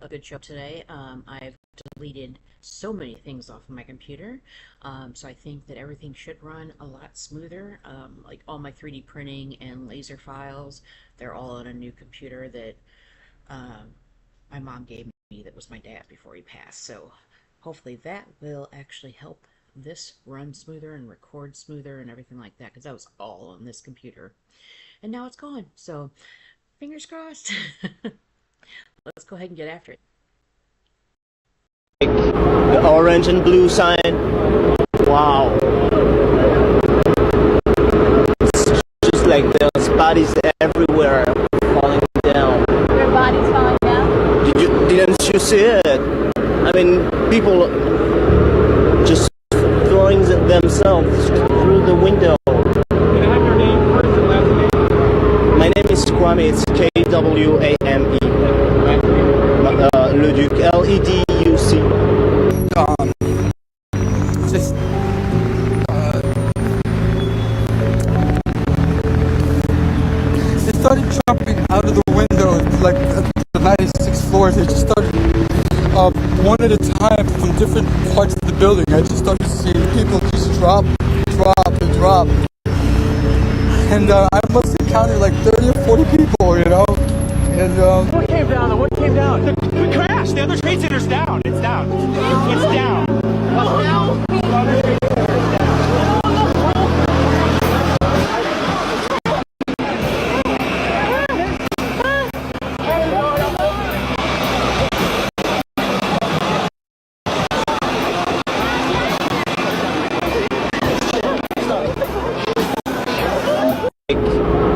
a good show today. I've deleted so many things off of my computer, so I think that everything should run a lot smoother. Like all my 3D printing and laser files, they're all on a new computer that um, my mom gave me that was my dad before he passed. So hopefully that will actually help this run smoother and record smoother and everything like that, because that was all on this computer. And now it's gone. So fingers crossed. Let's go ahead and get after it. The orange and blue sign. Wow. It's just like there's bodies everywhere falling down. Your body's falling down? Didn't you see it? I mean, people just throwing themselves through the window. Can I have your name first and last name? My name is Kwame. It's Kwame. Leduc. Leduc. Just they started jumping out of the window, like at the 96th floor. They just started one at a time from different parts of the building. I just started seeing people just drop, and drop. And I must have counted like 30 or 40 people, you know. And What came down? What came down? We crashed. The other trade center's down. It's down. It's down. Oh no!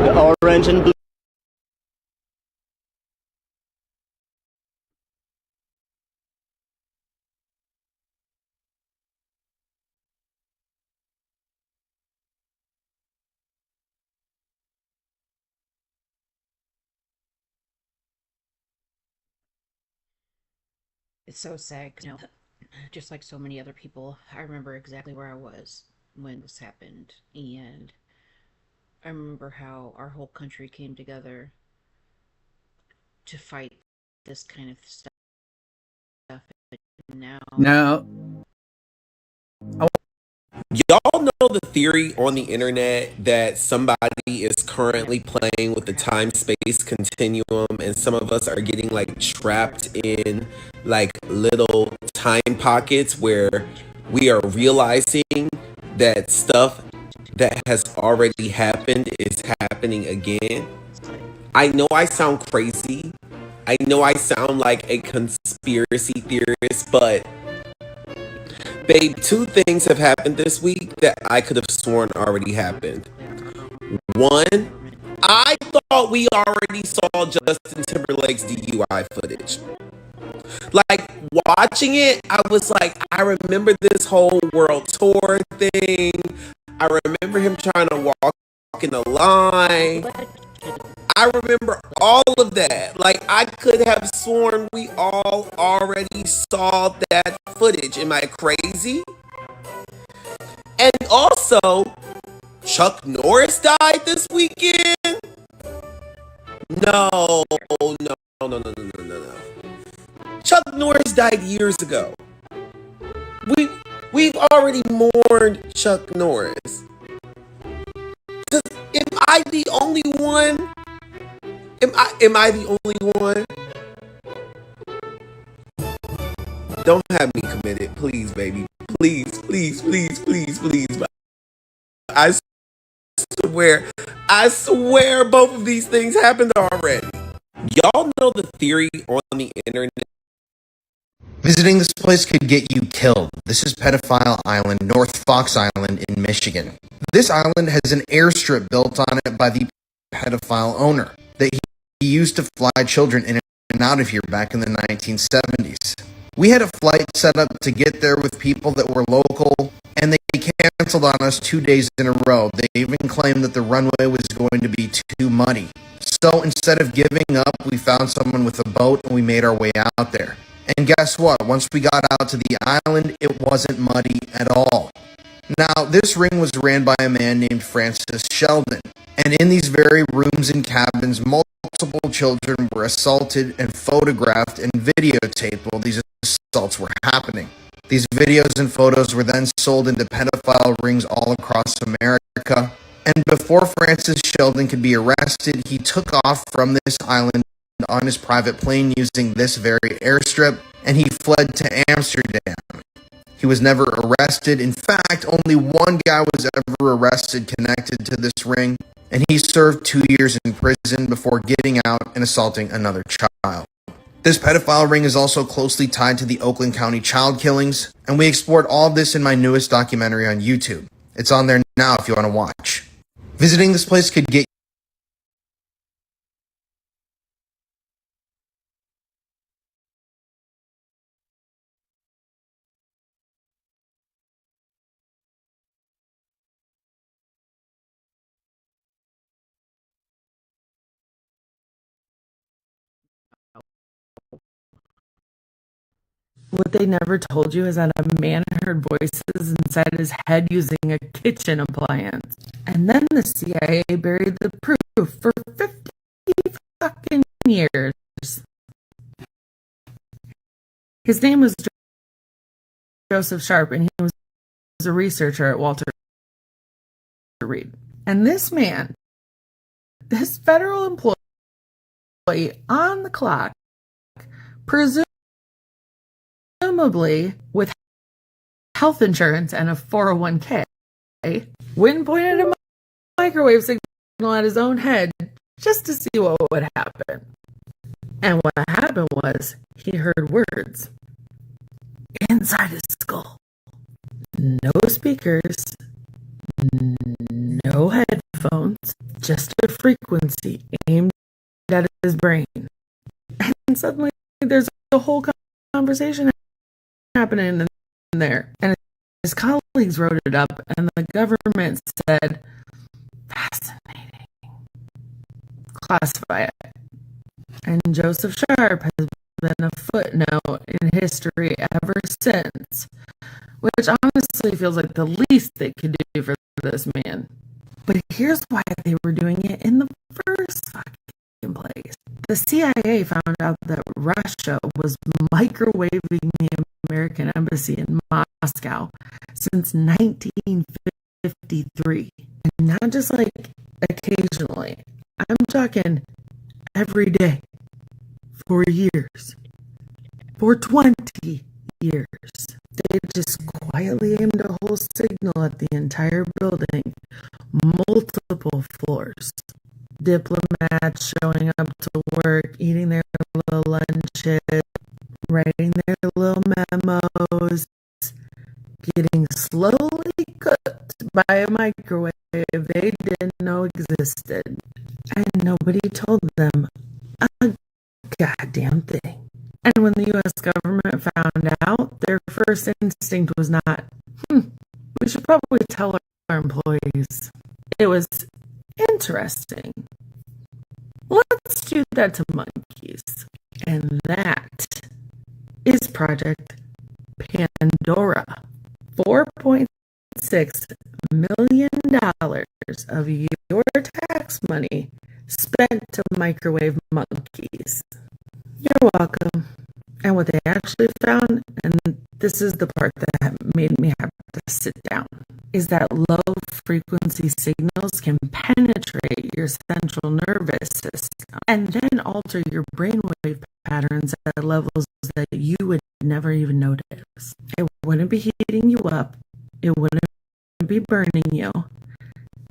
The orange and blue. It's so sad, 'cause, just like so many other people, I remember exactly where I was when this happened, and I remember how our whole country came together to fight this kind of stuff. And now, Y'all know the theory on the internet that somebody is currently playing with the time-space continuum and some of us are getting like trapped in like little time pockets where we are realizing that stuff that has already happened is happening again. I know I sound crazy. I know I sound like a conspiracy theorist, but babe, two things have happened this week that I could have sworn already happened. One, I thought we already saw Justin Timberlake's DUI footage. Like, watching it, I was like, I remember this whole world tour thing. I remember him trying to walk in the line. I remember all of that. Like, I could have sworn we all already saw that footage. Am I crazy? And also, Chuck Norris died this weekend? No. Chuck Norris died years ago. We've already mourned Chuck Norris. Am I the only one? Am I the only one? Don't have me committed, please, baby. Please. I swear both of these things happened already. Y'all know the theory on the internet. Visiting this place could get you killed. This is Pedophile Island, North Fox Island in Michigan. This island has an airstrip built on it by the pedophile owner that he used to fly children in and out of here back in the 1970s. We had a flight set up to get there with people that were local, and they canceled on us 2 days in a row. They even claimed that the runway was going to be too muddy. So instead of giving up, we found someone with a boat and we made our way out there. And guess what? Once we got out to the island, it wasn't muddy at all. Now, this ring was ran by a man named Francis Sheldon. And in these very rooms and cabins, multiple multiple children were assaulted and photographed and videotaped while these assaults were happening. These videos and photos were then sold into pedophile rings all across America. And before Francis Sheldon could be arrested, he took off from this island on his private plane using this very airstrip, and he fled to Amsterdam. He was never arrested. In fact, only one guy was ever arrested connected to this ring, and he served 2 years in prison before getting out and assaulting another child. This pedophile ring is also closely tied to the Oakland County child killings, and we explored all of this in my newest documentary on YouTube. It's on there now if you want to watch. Visiting this place could get What they never told you is that a man heard voices inside his head using a kitchen appliance. And then the CIA buried the proof for 50 fucking years. His name was Joseph Sharp, and he was a researcher at Walter Reed. And this man, this federal employee on the clock, presumably with health insurance and a 401k, went and pointed a microwave signal at his own head just to see what would happen. And what happened was he heard words inside his skull. No speakers, no headphones, just a frequency aimed at his brain. And suddenly there's a whole conversation happening in there. And his colleagues wrote it up, and the government said, fascinating, classify it. And Joseph Sharp has been a footnote in history ever since, which honestly feels like the least they could do for this man. But here's why they were doing it in the first fucking place. The CIA found out that Russia was microwaving the American embassy in Moscow since 1953. And not just like occasionally. I'm talking every day for years. For 20 years. They just quietly aimed a whole signal at the entire building. Multiple floors. Diplomats showing up to work, eating their little lunches, writing their little memos, getting slowly cooked by a microwave they didn't know existed. And nobody told them a goddamn thing. And when the U.S. government found out, their first instinct was not, we should probably tell our employees. It was interesting. Let's do that to monkeys. And that is Project Pandora. $4.6 million of your tax money spent to microwave monkeys. You're welcome. And what they actually found, and this is the part that made me have to sit down, is that low frequency signals can penetrate your central nervous system and then alter your brainwave patterns at levels that you would never even notice. It wouldn't be heating you up. It wouldn't be burning you.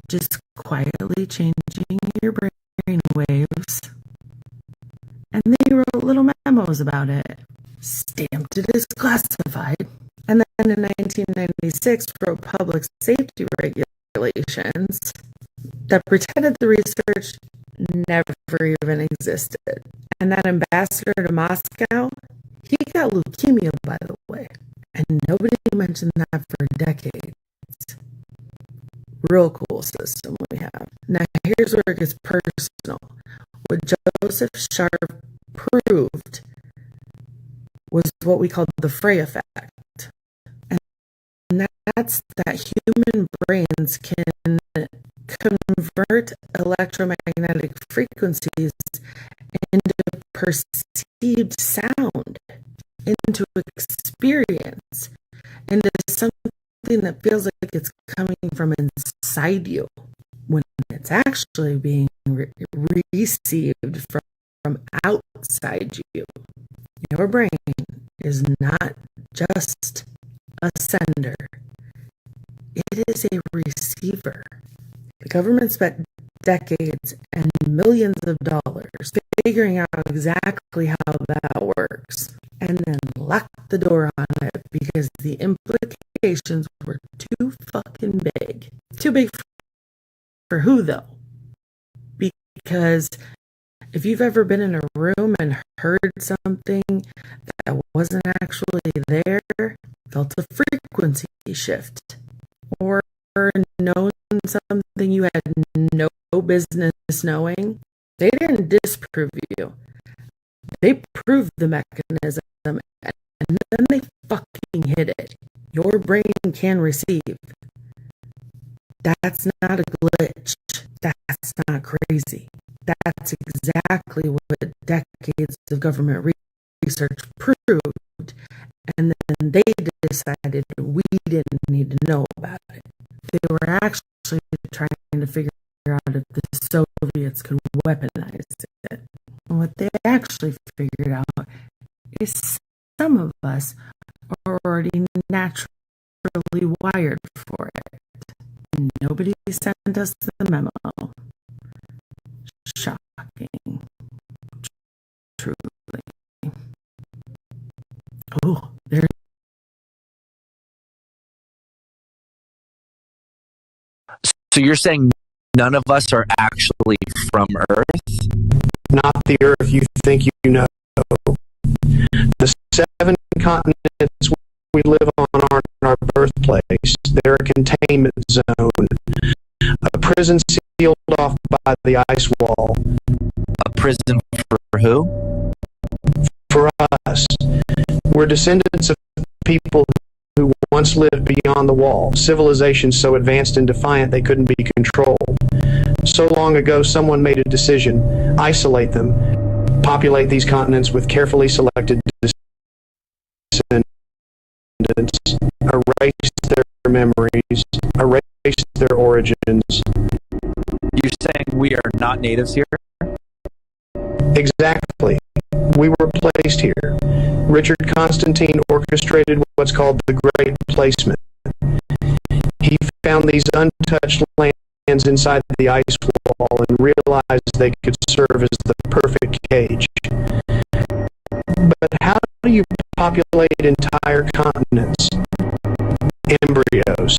Just quietly changing your brain waves. And they wrote little memos about it, stamped it as classified, and then in 1996 wrote public safety regulations that pretended the research never even existed. And that ambassador to Moscow, he got leukemia, by the way, and nobody mentioned that for decades. Real cool system we have. Now here's where it gets personal. What Joseph Sharp proved was what we call the Frey effect. And that's that human brains can convert convert electromagnetic frequencies into perceived sound, into experience, into something that feels like it's coming from inside you when it's actually being received from outside you. Your brain is not just a sender, it is a receiver. The government spent decades and millions of dollars figuring out exactly how that works, and then locked the door on it because the implications were too fucking big. Too big for who, though? Because if you've ever been in a room and heard something that wasn't actually there, felt a frequency shift, or known something you had no business knowing, they didn't disprove you. They proved the mechanism, and then they fucking hid it. Your brain can receive. That's not a glitch. That's not crazy. That's exactly what decades of government research proved. And then they decided we didn't need to know about it. They were actually trying to figure out if the Soviets could weaponize it. And what they actually figured out is some of us are already naturally wired for it. Nobody sent us the memo. Shocking. Truly. Oh, there. So you're saying none of us are actually from Earth? Not the Earth you think you know. The 7 continents we live on aren't our birthplace. They're a containment zone. A prison sealed off by the ice wall. A prison for who? For us. We're descendants of people who once lived beyond the wall. Civilizations so advanced and defiant they couldn't be controlled. So long ago, someone made a decision. Isolate them. Populate these continents with carefully selected descendants. Erase their memories. Erase their origins. You're saying we are not natives here? Exactly. We were placed here. Richard Constantine orchestrated what's called the Great Placement. He found these untouched lands inside the ice wall and realized they could serve as the perfect cage. But how do you populate entire continents? Embryos.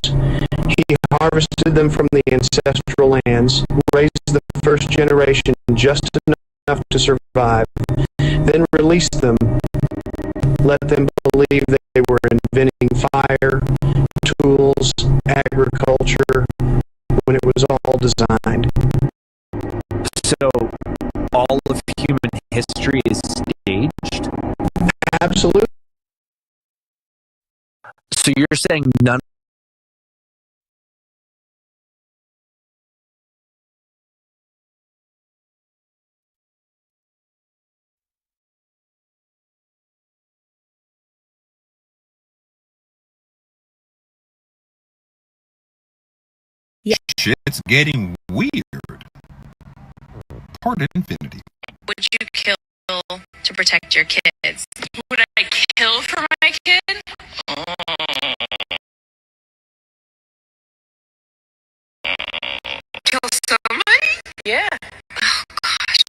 He harvested them from the ancestral lands, raised the first generation just enough to survive, then released them, let them believe they were inventing fire, tools, agriculture, when it was all designed. So all of human history is staged? Absolutely. So you're saying none Shit's getting weird. Part infinity. Would you kill to protect your kids? Would I kill for my kid? Kill somebody? Yeah. Oh gosh,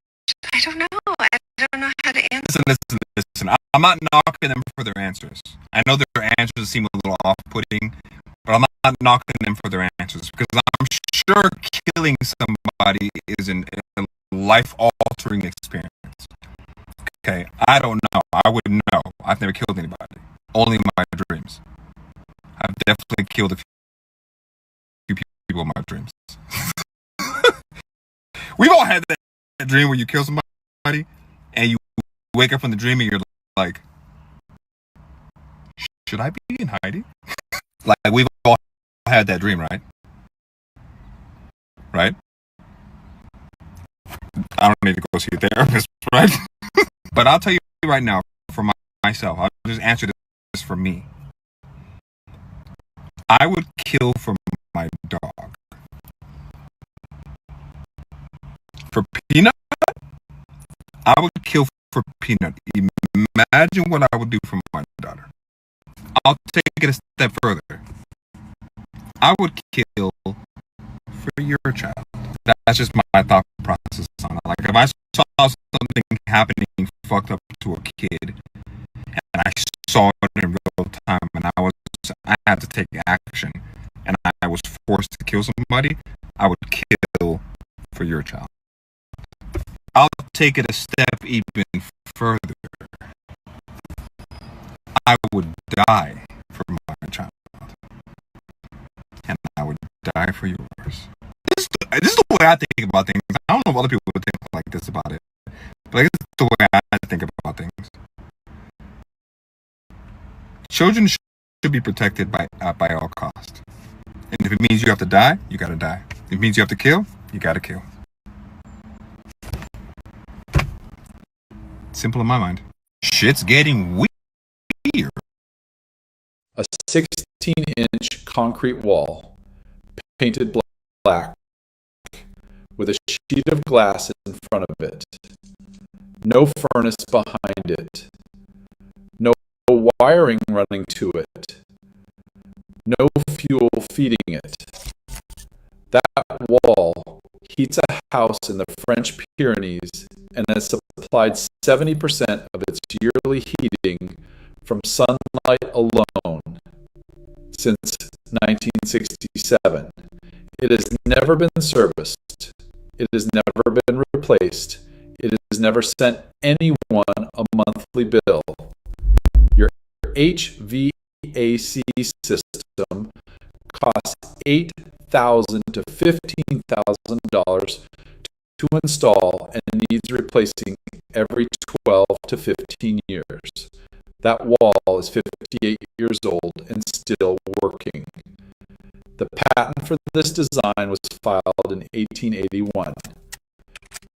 I don't know. I don't know how to answer. Listen. I'm not knocking them for their answers. I know their answers seem a little off-putting, but I'm not knocking them for their answers because I'm sure killing somebody is a life-altering experience. Okay, I don't know. I wouldn't know. I've never killed anybody. Only in my dreams. I've definitely killed a few people in my dreams. We've all had that dream where you kill somebody and you wake up from the dream and you're like, should I be in hiding? Like, we've all had that dream, right? Right? I don't need to go see a therapist, right? But I'll tell you right now, for myself, I'll just answer this for me. I would kill for my dog. For Peanut, I would kill for Peanut. Imagine what I would do for my daughter. I'll take it a step further. I would kill for your child. That's just my thought process on it. Like, if I saw something happening fucked up to a kid, and I saw it in real time, and I had to take action, and I was forced to kill somebody, I would kill for your child. I'll take it a step even further. I would die for my child, and I would die for yours. This is the way I think about things. I don't know if other people would think like this about it, but it's the way I think about things. Children should be protected by all costs. And if it means you have to die, you gotta die. If it means you have to kill, you gotta kill. Simple in my mind. Shit's getting weird. A 16-inch concrete wall, painted black, with a sheet of glass in front of it. No furnace behind it. No wiring running to it. No fuel feeding it. That wall heats a house in the French Pyrenees and has supplied 70% of its yearly heating from sunlight alone since 1967. It has never been serviced. It has never been replaced. It has never sent anyone a monthly bill. Your HVAC system costs $8,000 to $15,000 to install and needs replacing every 12 to 15 years. That wall is 58 years old and still working. The patent for this design was filed in 1881.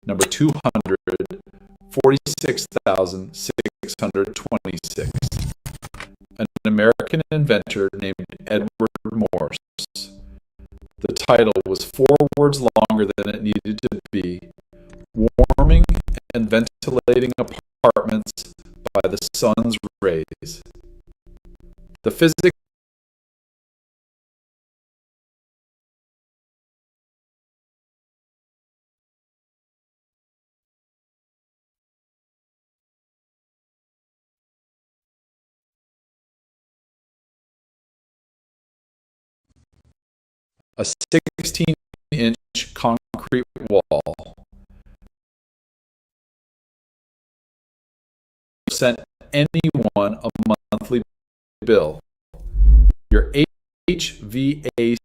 Number 200, 46,626. An American inventor named Edward Morse. The title was 4 words longer than it needed to be. Warming and ventilating apartments by the sun's rays. The physics a 16-inch concrete wall. Sent anyone a monthly bill. Your HVAC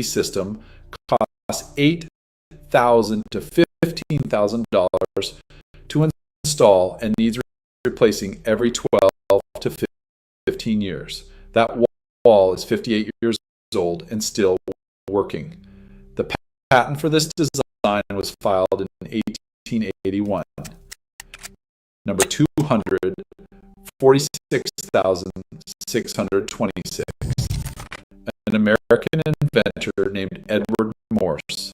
system costs $8,000 to $15,000 to install and needs replacing every 12 to 15 years. That wall is 58 years old and still working. The patent for this design was filed in 1881. Number 200, 46,626. An American inventor named Edward Morse.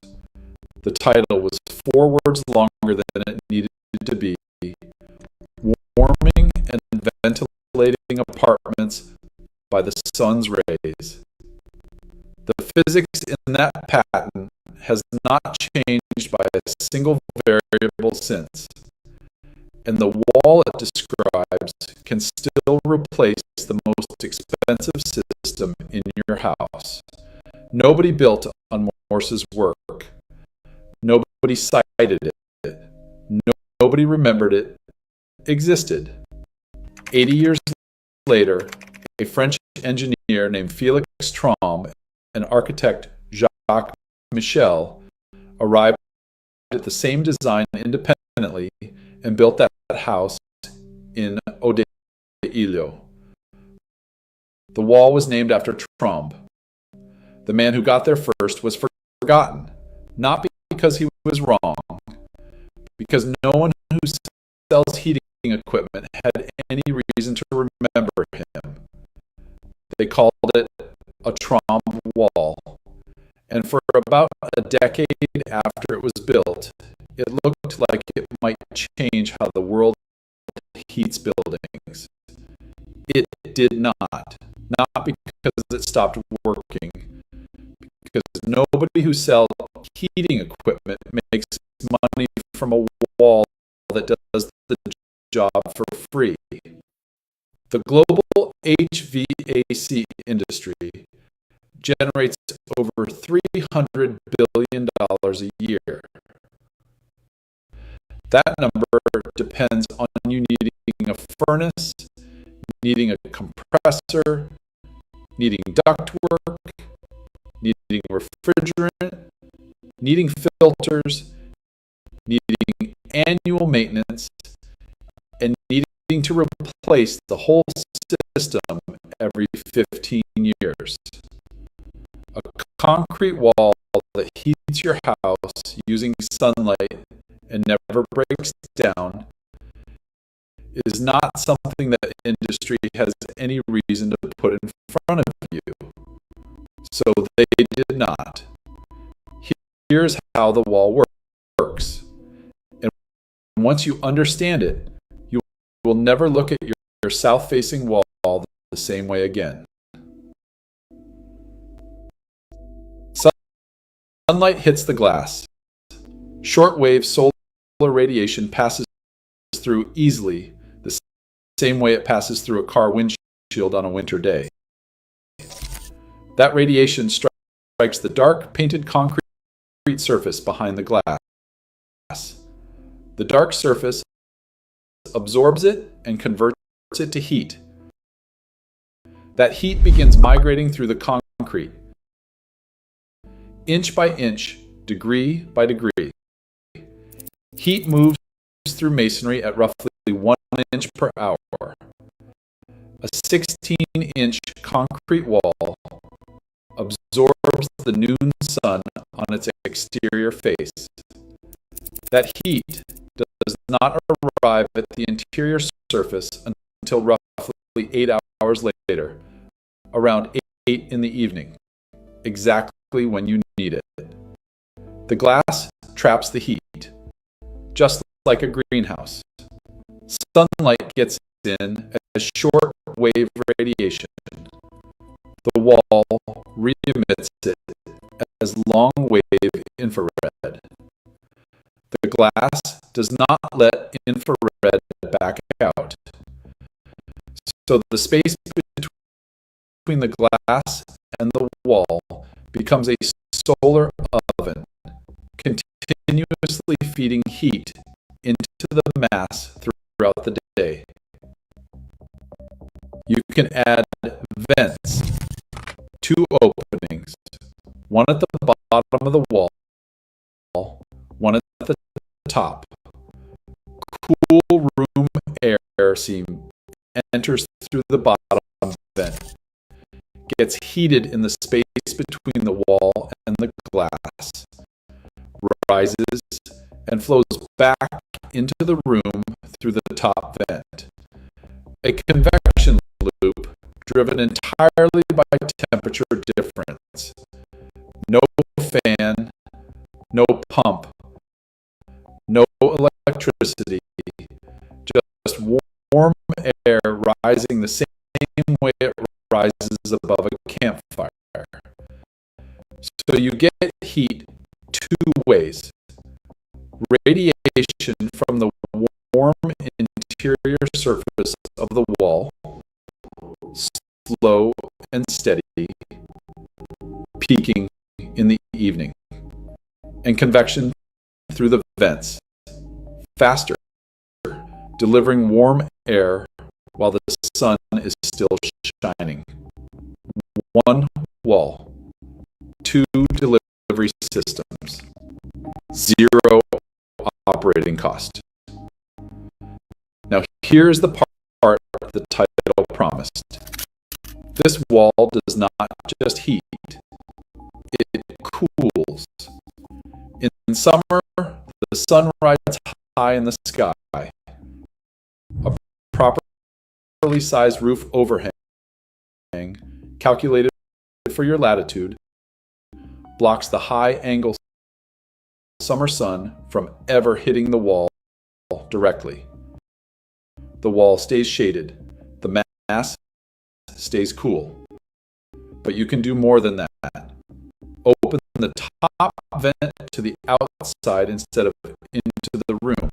The title was 4 words longer than it needed to be. Warming and ventilating apartments by the sun's rays. The physics in that patent has not changed by a single variable since. And the wall it describes can still replace the most expensive system in your house. Nobody built on Morse's work. Nobody cited it. Nobody remembered it existed. 80 years later, a French engineer named Felix Trombe and architect Jacques Michel arrived at the same design independently and built that house in Odeillo. The wall was named after Trombe. The man who got there first was forgotten, not because he was wrong, because no one who sells heating equipment had any reason to remember him. They called it a Trombe wall, and for about a decade after it was built, it looked like it might change how the world heats buildings. It did not because it stopped working, because nobody who sells heating equipment makes money from a wall that does the job for free. The global HVAC industry generates over $300 billion a year. That number depends on you needing a furnace, needing a compressor, needing ductwork, needing refrigerant, needing filters, needing annual maintenance, and needing to replace the whole system every 15 years. A concrete wall that heats your house using sunlight and never breaks down is not something that industry has any reason to put in front of you. So they did not. Here's how the wall works. And once you understand it, you will never look at your south-facing wall the same way again. Sunlight hits the glass. Shortwave solar radiation passes through easily the same way it passes through a car windshield on a winter day. That radiation strikes the dark painted concrete surface behind the glass. The dark surface absorbs it and converts it to heat. That heat begins migrating through the concrete, inch by inch, degree by degree. Heat moves through masonry at roughly 1 inch per hour. A 16-inch concrete wall absorbs the noon sun on its exterior face. That heat does not arrive at the interior surface until roughly 8 hours later, around 8 in the evening, exactly when you need it. The glass traps the heat, just like a greenhouse. Sunlight gets in as short wave radiation. The wall re-emits it as long wave infrared. The glass does not let infrared back out. So the space between the glass and the wall becomes a solar oven, continuously feeding heat into the mass throughout the day. You can add vents, 2 openings, one at the bottom of the wall, one at the top. Cool room air seam enters through the bottom vent, gets heated in the space between the wall and the glass, rises and flows back into the room through the top vent. A convection loop driven entirely by temperature difference. No fan, no pump, no electricity, just warm air rising the same way it rises above a campfire. So you get heat 2 ways. Radiation from the warm interior surface of the wall, slow and steady, peaking in the evening, and convection through the vents, faster, delivering warm air while the sun is still shining. 1 wall, 2 delivery systems, 0 operating cost. Now here's the part the title promised. This wall does not just heat, it cools. In summer, the sun rises high in the sky. A properly sized roof overhang, calculated for your latitude, blocks the high angle summer sun from ever hitting the wall directly. The wall stays shaded. The mass stays cool. But you can do more than that. Open the top vent to the outside instead of into the room.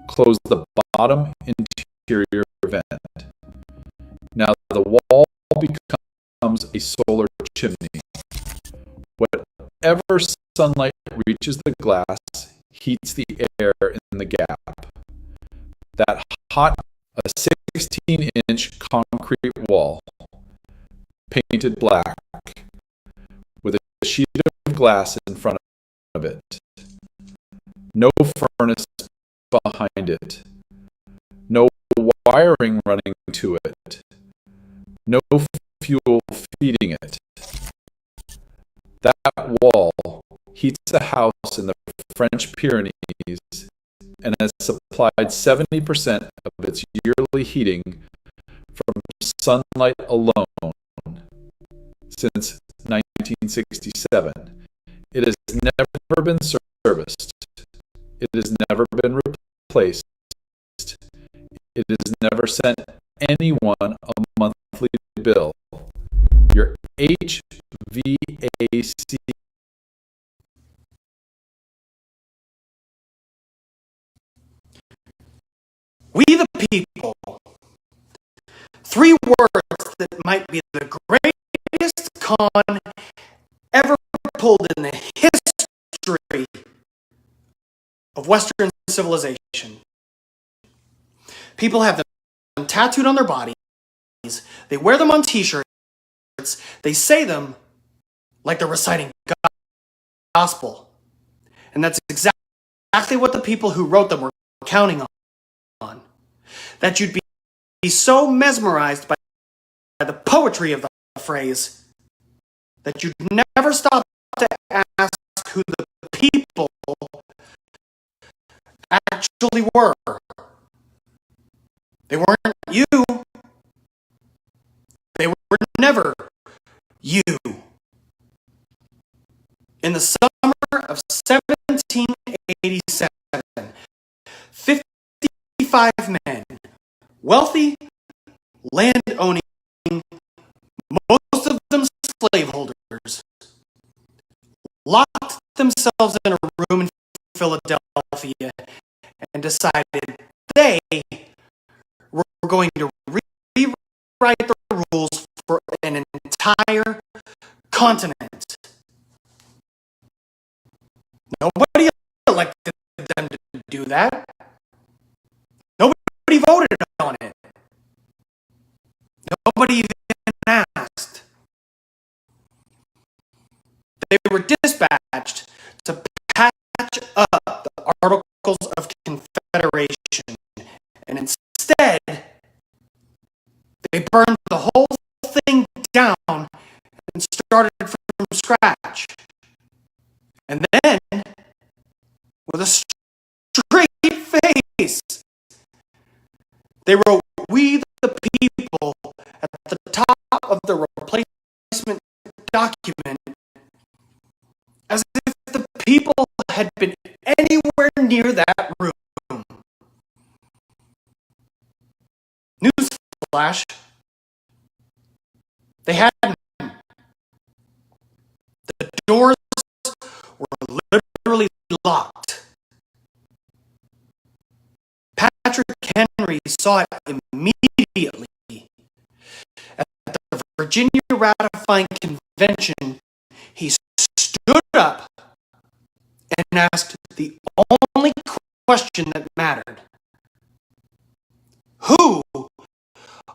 Close the bottom interior vent. Now the wall becomes a solar chimney. Whatever sunlight reaches the glass heats the air in the gap. That hot, a 16-inch concrete wall, painted black, with a sheet of glass in front of it. No furnace behind it. No wiring running to it. No fuel feeding it. That wall heats a house in the French Pyrenees and has supplied 70% of its yearly heating from sunlight alone since 1967. It has never been serviced. It has never been replaced. It has never sent anyone a monthly bill. Your HVAC. We the people. 3 words that might be the greatest con ever pulled in the history of Western civilization. People have them tattooed on their bodies. They wear them on t-shirts. They say them like they're reciting gospel. And that's exactly what the people who wrote them were counting on. That you'd be so mesmerized by the poetry of the phrase that you'd never stop to ask who the people actually were. They weren't you. They were never you. In the summer of 1787, 55 men, wealthy, land-owning, most of them slaveholders, locked themselves in a room in Philadelphia and decided they were going to rewrite the rules for an entire continent. Nobody elected them to do that. Nobody voted on it. Nobody even asked. They were dispatched to patch up the Articles of Confederation, and instead, they burned the whole thing down and started from scratch. And then, with a straight face, they wrote, "We the people," at the top of the replacement document, as if the people had been anywhere near that room. Newsflash, they hadn't. The doors were literally locked. Patrick Henry saw it immediately. At the Virginia Ratifying Convention, he stood up and asked the only question that mattered. Who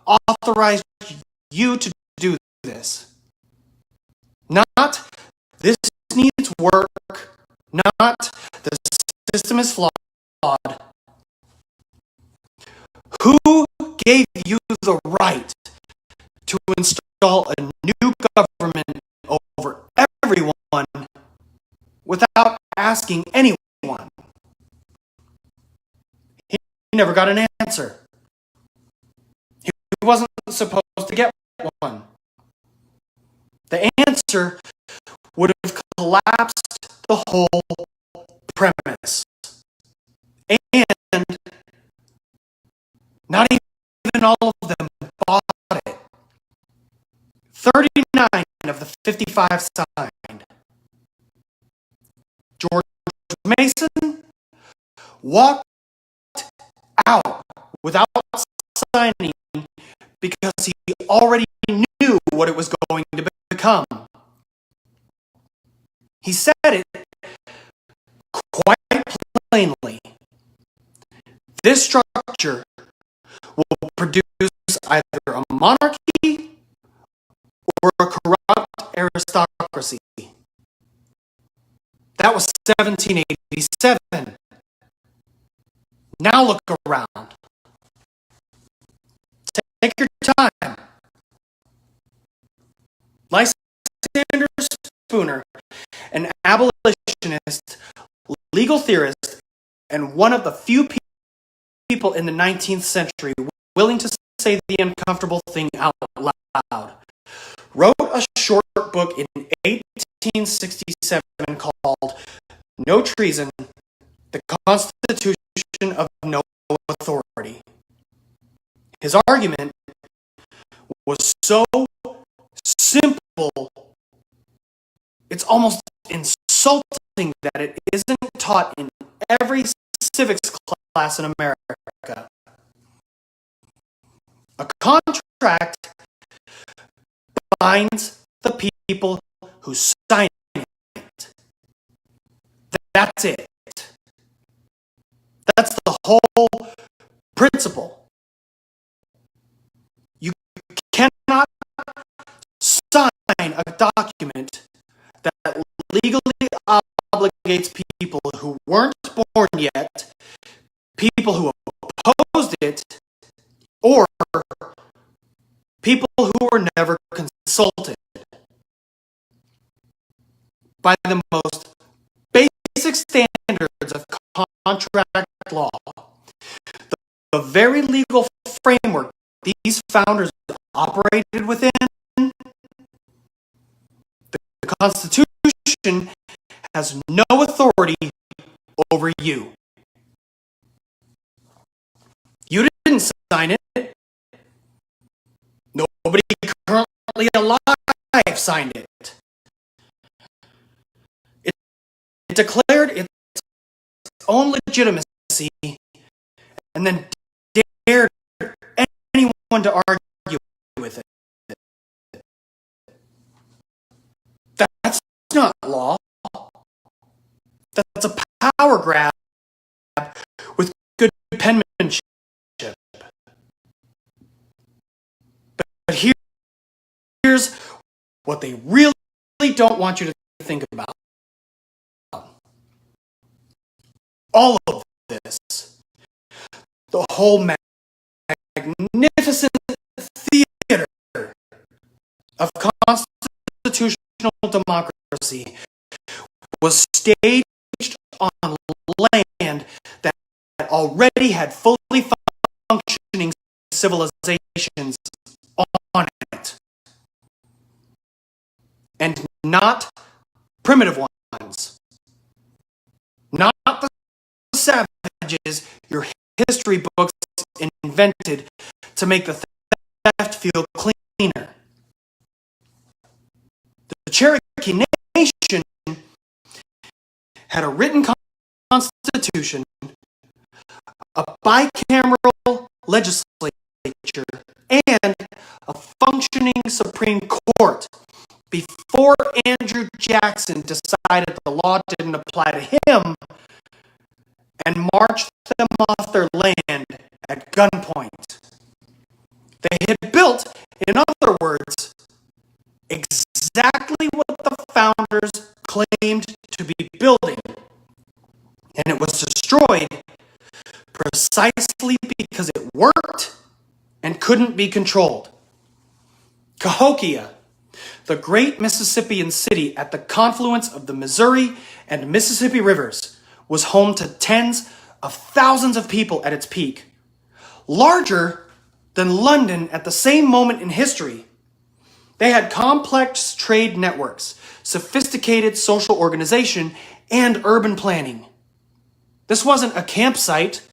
authorized you to do this? Not, this needs work. Not, the system is flawed. Who gave you the right to install a new government over everyone without asking anyone? never got an answer. He wasn't supposed to get one. The answer would have collapsed the whole premise. And not even all of them bought it. 39 of the 55 signed. George Mason walked out without signing because he already knew what it was going to become. He said it quite plainly. This structure will produce either a monarchy or a corrupt aristocracy. That was 1787. Now look around. Take your time. Lysander Spooner, an abolitionist, legal theorist, and one of the few people in the 19th century willing to say the uncomfortable thing out loud, wrote a short book in 1867 called No Treason, the Constitution of No Authority. His argument was so simple, it's almost insulting that it isn't taught in every civics class in America. A contract binds the people who sign it. That's it. That's the whole principle. You cannot sign a document that legally obligates people who weren't born yet, people who opposed it, or people who were never consulted. By the most basic standards of contract law, the very legal framework these founders operated within, the Constitution has no authority over you. You didn't sign it. Nobody currently alive signed it. It declared its own legitimacy and then dared anyone to argue with it. That's not law. That's a power grab with good penmanship. But here's what they really don't want you to think about. All of this, the whole magnificent theater of constitutional democracy was staged on land that already had fully functioning civilizations on it, and not primitive ones, not the savages your history books invented to make the theft feel cleaner. The Cherokee Nation had a written constitution, a bicameral legislature, and a functioning Supreme Court before Andrew Jackson decided the law didn't apply to him and marched them off their land at gunpoint. They had built, in other words, exactly what the founders claimed to be building, and it was destroyed precisely because it worked and couldn't be controlled. Cahokia, the great Mississippian city at the confluence of the Missouri and Mississippi rivers, was home to tens of thousands of people at its peak, larger than London at the same moment in history. They had complex trade networks, sophisticated social organization, and urban planning. This wasn't a campsite.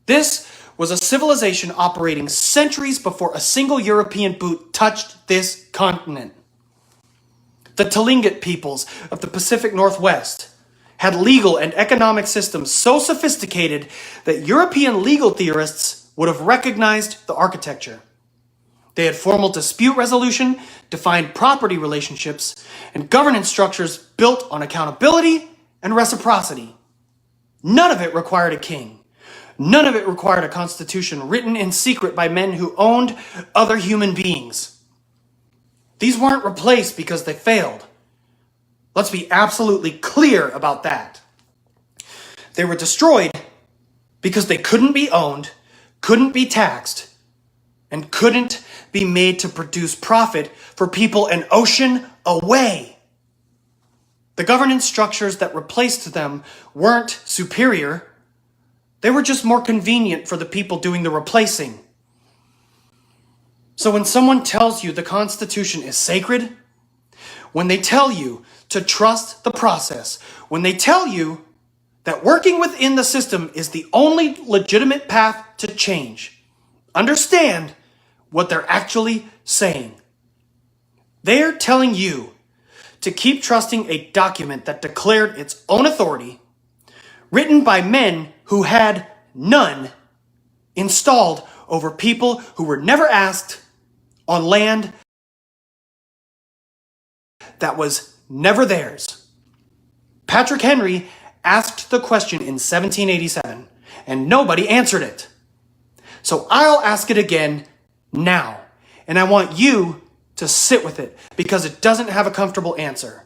This was a civilization operating centuries before a single European boot touched this continent. The Tlingit peoples of the Pacific Northwest had legal and economic systems so sophisticated that European legal theorists would have recognized the architecture. They had formal dispute resolution, defined property relationships, and governance structures built on accountability and reciprocity. None of it required a king. None of it required a constitution written in secret by men who owned other human beings. These weren't replaced because they failed. Let's be absolutely clear about that. They were destroyed because they couldn't be owned, couldn't be taxed, and couldn't be made to produce profit for people an ocean away. The governance structures that replaced them weren't superior. They were just more convenient for the people doing the replacing. So when someone tells you the Constitution is sacred, when they tell you to trust the process, when they tell you that working within the system is the only legitimate path to change, understand what they're actually saying. They're telling you to keep trusting a document that declared its own authority, written by men who had none, installed over people who were never asked, on land that was never theirs. Patrick Henry asked the question in 1787, and nobody answered it. So I'll ask it again now, and I want you to sit with it because it doesn't have a comfortable answer.